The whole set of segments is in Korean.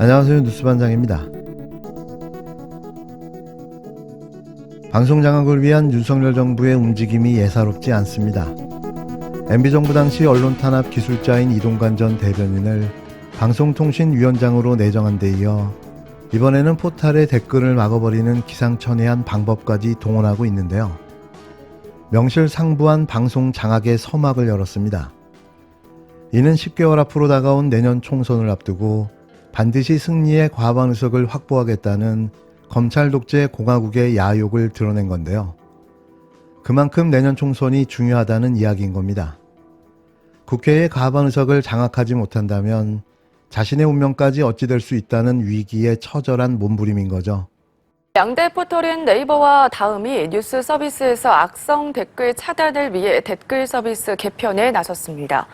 안녕하세요. 뉴스반장입니다. 방송장악을 위한 윤석열 정부의 움직임이 예사롭지 않습니다. MB정부 당시 언론탄압 기술자인 이동관 전 대변인을 방송통신위원장으로 내정한 데 이어 이번에는 포탈의 댓글을 막아버리는 기상천외한 방법까지 동원하고 있는데요. 명실상부한 방송 장악의 서막을 열었습니다. 이는 10개월 앞으로 다가온 내년 총선을 앞두고 반드시 승리의 과반 의석을 확보하겠다는 검찰 독재 공화국의 야욕을 드러낸 건데요. 그만큼 내년 총선이 중요하다는 이야기인 겁니다. 국회의 과반 의석을 장악하지 못한다면 자신의 운명까지 어찌 될 수 있다는 위기에 처절한 몸부림인 거죠. 양대 포털인 네이버와 다음이 뉴스 서비스에서 악성 댓글 차단을 위해 댓글 서비스 개편에 나섰습니다.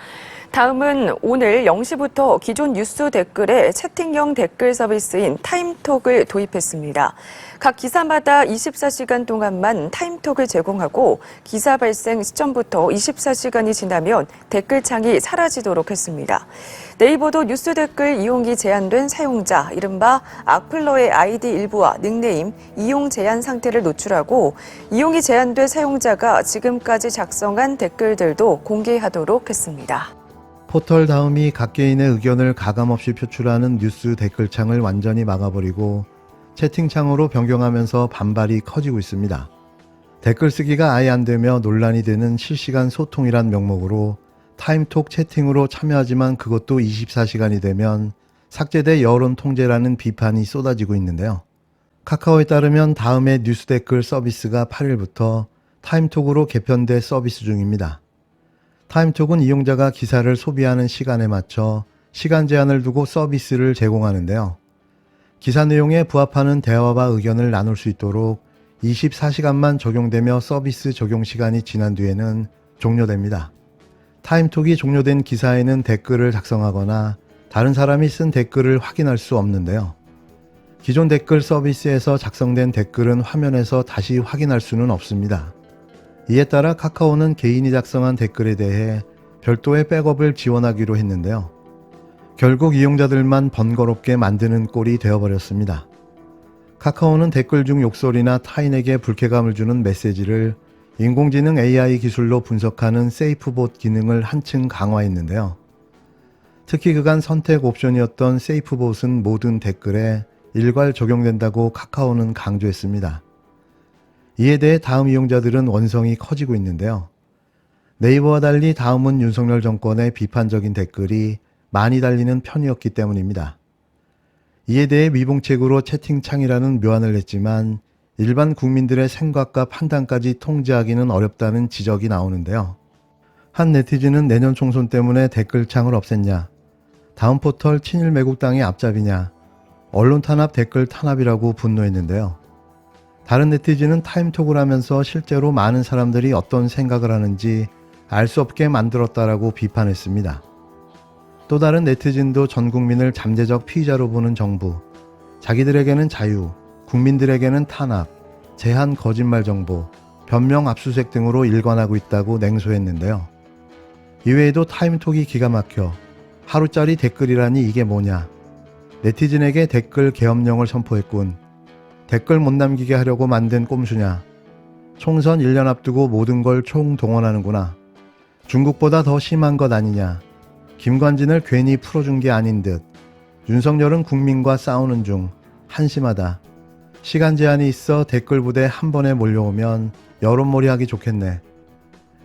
다음은 오늘 0시부터 기존 뉴스 댓글에 채팅형 댓글 서비스인 타임톡을 도입했습니다. 각 기사마다 24시간 동안만 타임톡을 제공하고 기사 발생 시점부터 24시간이 지나면 댓글창이 사라지도록 했습니다. 네이버도 뉴스 댓글 이용이 제한된 사용자, 이른바 악플러의 아이디 일부와 닉네임, 이용 제한 상태를 노출하고 이용이 제한된 사용자가 지금까지 작성한 댓글들도 공개하도록 했습니다. 포털 다음이 각 개인의 의견을 가감없이 표출하는 뉴스 댓글창을 완전히 막아버리고 채팅창으로 변경하면서 반발이 커지고 있습니다. 댓글 쓰기가 아예 안 되며 논란이 되는 실시간 소통이란 명목으로 타임톡 채팅으로 참여하지만 그것도 24시간이 되면 삭제돼 여론 통제라는 비판이 쏟아지고 있는데요. 카카오에 따르면 다음의 뉴스 댓글 서비스가 8일부터 타임톡으로 개편돼 서비스 중입니다. 타임톡은 이용자가 기사를 소비하는 시간에 맞춰 시간 제한을 두고 서비스를 제공하는데요. 기사 내용에 부합하는 대화와 의견을 나눌 수 있도록 24시간만 적용되며 서비스 적용 시간이 지난 뒤에는 종료됩니다. 타임톡이 종료된 기사에는 댓글을 작성하거나 다른 사람이 쓴 댓글을 확인할 수 없는데요. 기존 댓글 서비스에서 작성된 댓글은 화면에서 다시 확인할 수는 없습니다. 이에 따라 카카오는 개인이 작성한 댓글에 대해 별도의 백업을 지원하기로 했는데요. 결국 이용자들만 번거롭게 만드는 꼴이 되어버렸습니다. 카카오는 댓글 중 욕설이나 타인에게 불쾌감을 주는 메시지를 인공지능 AI 기술로 분석하는 세이프봇 기능을 한층 강화했는데요. 특히 그간 선택 옵션이었던 세이프봇은 모든 댓글에 일괄 적용된다고 카카오는 강조했습니다. 이에 대해 다음 이용자들은 원성이 커지고 있는데요. 네이버와 달리 다음은 윤석열 정권의 비판적인 댓글이 많이 달리는 편이었기 때문입니다. 이에 대해 미봉책으로 채팅창이라는 묘안을 냈지만 일반 국민들의 생각과 판단까지 통제하기는 어렵다는 지적이 나오는데요. 한 네티즌은 내년 총선 때문에 댓글창을 없앴냐, 다음 포털 친일 매국당의 앞잡이냐, 언론 탄압 댓글 탄압이라고 분노했는데요. 다른 네티즌은 타임톡을 하면서 실제로 많은 사람들이 어떤 생각을 하는지 알 수 없게 만들었다라고 비판했습니다. 또 다른 네티즌도 전 국민을 잠재적 피의자로 보는 정부, 자기들에게는 자유, 국민들에게는 탄압, 제한 거짓말 정보, 변명 압수수색 등으로 일관하고 있다고 냉소했는데요. 이외에도 타임톡이 기가 막혀 하루짜리 댓글이라니 이게 뭐냐, 네티즌에게 댓글 계엄령을 선포했군, 댓글 못 남기게 하려고 만든 꼼수냐, 총선 1년 앞두고 모든 걸 총동원하는구나, 중국보다 더 심한 것 아니냐, 김관진을 괜히 풀어준 게 아닌 듯, 윤석열은 국민과 싸우는 중, 한심하다, 시간 제한이 있어 댓글 부대 한 번에 몰려오면 여론몰이 하기 좋겠네,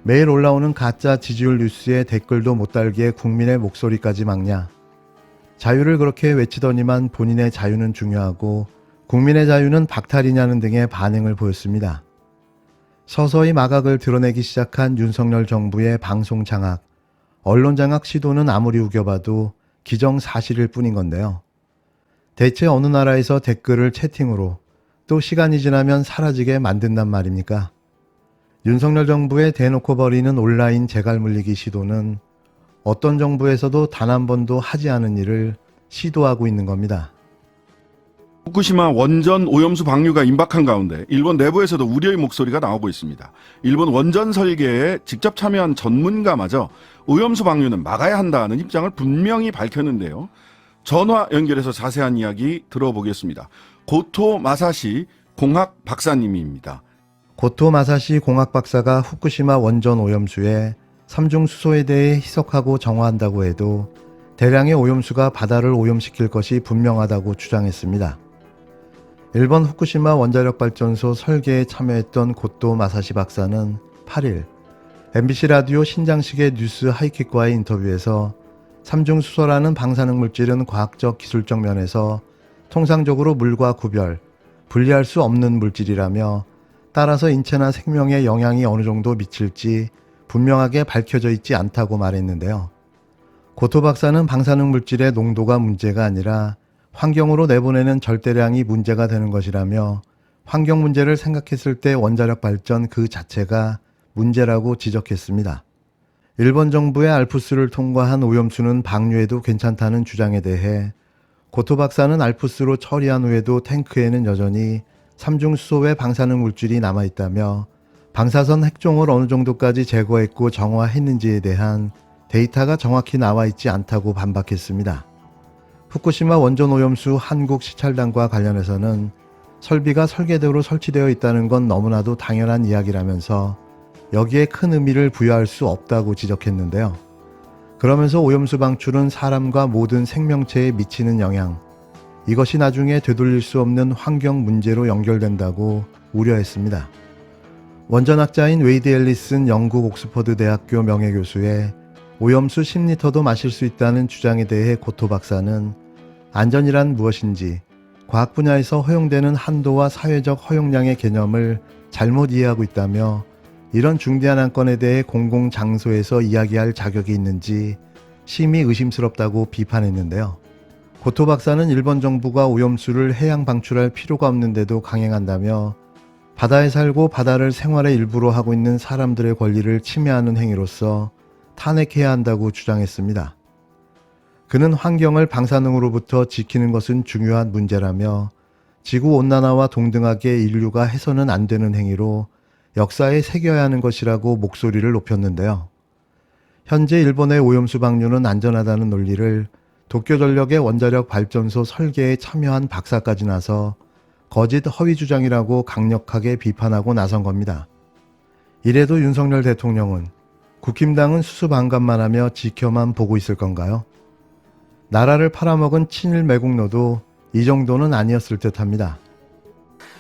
매일 올라오는 가짜 지지율 뉴스에 댓글도 못 달기에 국민의 목소리까지 막냐, 자유를 그렇게 외치더니만 본인의 자유는 중요하고 국민의 자유는 박탈이냐는 등의 반응을 보였습니다. 서서히 마각을 드러내기 시작한 윤석열 정부의 방송 장악, 언론 장악 시도는 아무리 우겨봐도 기정사실일 뿐인 건데요. 대체 어느 나라에서 댓글을 채팅으로 또 시간이 지나면 사라지게 만든단 말입니까? 윤석열 정부의 대놓고 벌이는 온라인 재갈 물리기 시도는 어떤 정부에서도 단 한 번도 하지 않은 일을 시도하고 있는 겁니다. 후쿠시마 원전 오염수 방류가 임박한 가운데 일본 내부에서도 우려의 목소리가 나오고 있습니다. 일본 원전 설계에 직접 참여한 전문가마저 오염수 방류는 막아야 한다는 입장을 분명히 밝혔는데요. 전화 연결해서 자세한 이야기 들어보겠습니다. 고토 마사시 공학 박사님입니다. 고토 마사시 공학 박사가 후쿠시마 원전 오염수에 삼중 수소에 대해 희석하고 정화한다고 해도 대량의 오염수가 바다를 오염시킬 것이 분명하다고 주장했습니다. 일본 후쿠시마 원자력 발전소 설계에 참여했던 고토 마사시 박사는 8일 MBC 라디오 신장식의 뉴스 하이킥과의 인터뷰에서 삼중수소라는 방사능 물질은 과학적 기술적 면에서 통상적으로 물과 분리할 수 없는 물질이라며 따라서 인체나 생명에 영향이 어느 정도 미칠지 분명하게 밝혀져 있지 않다고 말했는데요. 고토 박사는 방사능 물질의 농도가 문제가 아니라 환경으로 내보내는 절대량이 문제가 되는 것이라며 환경 문제를 생각했을 때 원자력 발전 그 자체가 문제라고 지적했습니다. 일본 정부의 알프스를 통과한 오염수는 방류해도 괜찮다는 주장에 대해 고토 박사는 알프스로 처리한 후에도 탱크에는 여전히 삼중수소의 방사능 물질이 남아있다며 방사선 핵종을 어느 정도까지 제거했고 정화했는지에 대한 데이터가 정확히 나와 있지 않다고 반박했습니다. 후쿠시마 원전 오염수 한국 시찰단과 관련해서는 설비가 설계대로 설치되어 있다는 건 너무나도 당연한 이야기라면서 여기에 큰 의미를 부여할 수 없다고 지적했는데요. 그러면서 오염수 방출은 사람과 모든 생명체에 미치는 영향, 이것이 나중에 되돌릴 수 없는 환경 문제로 연결된다고 우려했습니다. 원전학자인 웨이드 앨리슨 영국 옥스퍼드 대학교 명예교수의 오염수 10리터도 마실 수 있다는 주장에 대해 고토 박사는 안전이란 무엇인지 과학 분야에서 허용되는 한도와 사회적 허용량의 개념을 잘못 이해하고 있다며 이런 중대한 안건에 대해 공공장소에서 이야기할 자격이 있는지 심히 의심스럽다고 비판했는데요. 고토 박사는 일본 정부가 오염수를 해양 방출할 필요가 없는데도 강행한다며 바다에 살고 바다를 생활의 일부로 하고 있는 사람들의 권리를 침해하는 행위로서 탄핵해야 한다고 주장했습니다. 그는 환경을 방사능으로부터 지키는 것은 중요한 문제라며 지구온난화와 동등하게 인류가 해서는 안 되는 행위로 역사에 새겨야 하는 것이라고 목소리를 높였는데요. 현재 일본의 오염수 방류는 안전하다는 논리를 도쿄전력의 원자력 발전소 설계에 참여한 박사까지 나서 거짓 허위 주장이라고 강력하게 비판하고 나선 겁니다. 이래도 윤석열 대통령은 국힘당은 수수방관만 하며 지켜만 보고 있을 건가요? 나라를 팔아먹은 친일 매국노도 이 정도는 아니었을 듯합니다.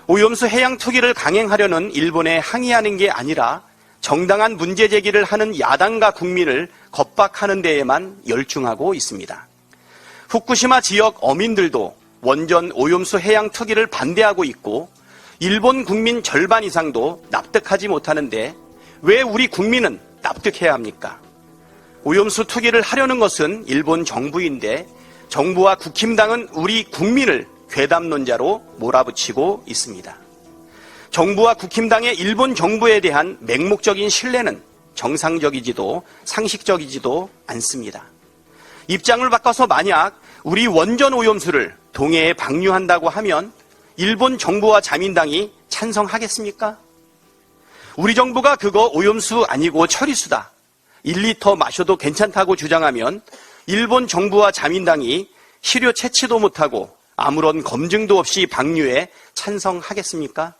오염수 해양 투기를 강행하려는 일본에 항의하는 게 아니라 정당한 문제 제기를 하는 야당과 국민을 겁박하는 데에만 열중하고 있습니다. 후쿠시마 지역 어민들도 원전 오염수 해양 투기를 반대하고 있고 일본 국민 절반 이상도 납득하지 못하는데 왜 우리 국민은 납득해야 합니까? 오염수 투기를 하려는 것은 일본 정부인데 정부와 국힘당은 우리 국민을 괴담론자로 몰아붙이고 있습니다. 정부와 국힘당의 일본 정부에 대한 맹목적인 신뢰는 정상적이지도 상식적이지도 않습니다. 입장을 바꿔서 만약 우리 원전 오염수를 동해에 방류한다고 하면 일본 정부와 자민당이 찬성하겠습니까? 우리 정부가 그거 오염수 아니고 처리수다. 1리터 마셔도 괜찮다고 주장하면 일본 정부와 자민당이 시료 채취도 못하고 아무런 검증도 없이 방류에 찬성하겠습니까?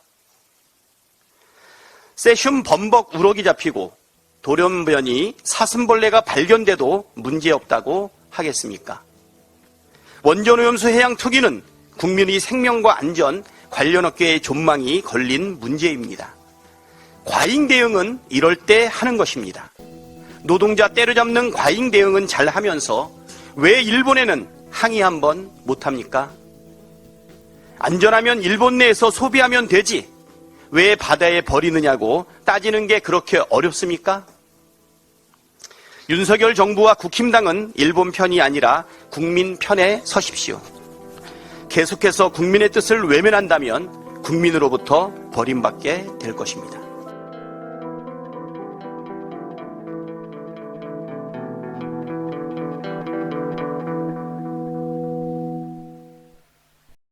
세슘 범벅 우럭이 잡히고 돌연변이 사슴벌레가 발견돼도 문제없다고 하겠습니까? 원전오염수 해양 투기는 국민의 생명과 안전, 관련 업계의 존망이 걸린 문제입니다. 과잉 대응은 이럴 때 하는 것입니다. 노동자 때려잡는 과잉 대응은 잘 하면서 왜 일본에는 항의 한번 못합니까? 안전하면 일본 내에서 소비하면 되지 왜 바다에 버리느냐고 따지는 게 그렇게 어렵습니까? 윤석열 정부와 국힘당은 일본 편이 아니라 국민 편에 서십시오. 계속해서 국민의 뜻을 외면한다면 국민으로부터 버림받게 될 것입니다.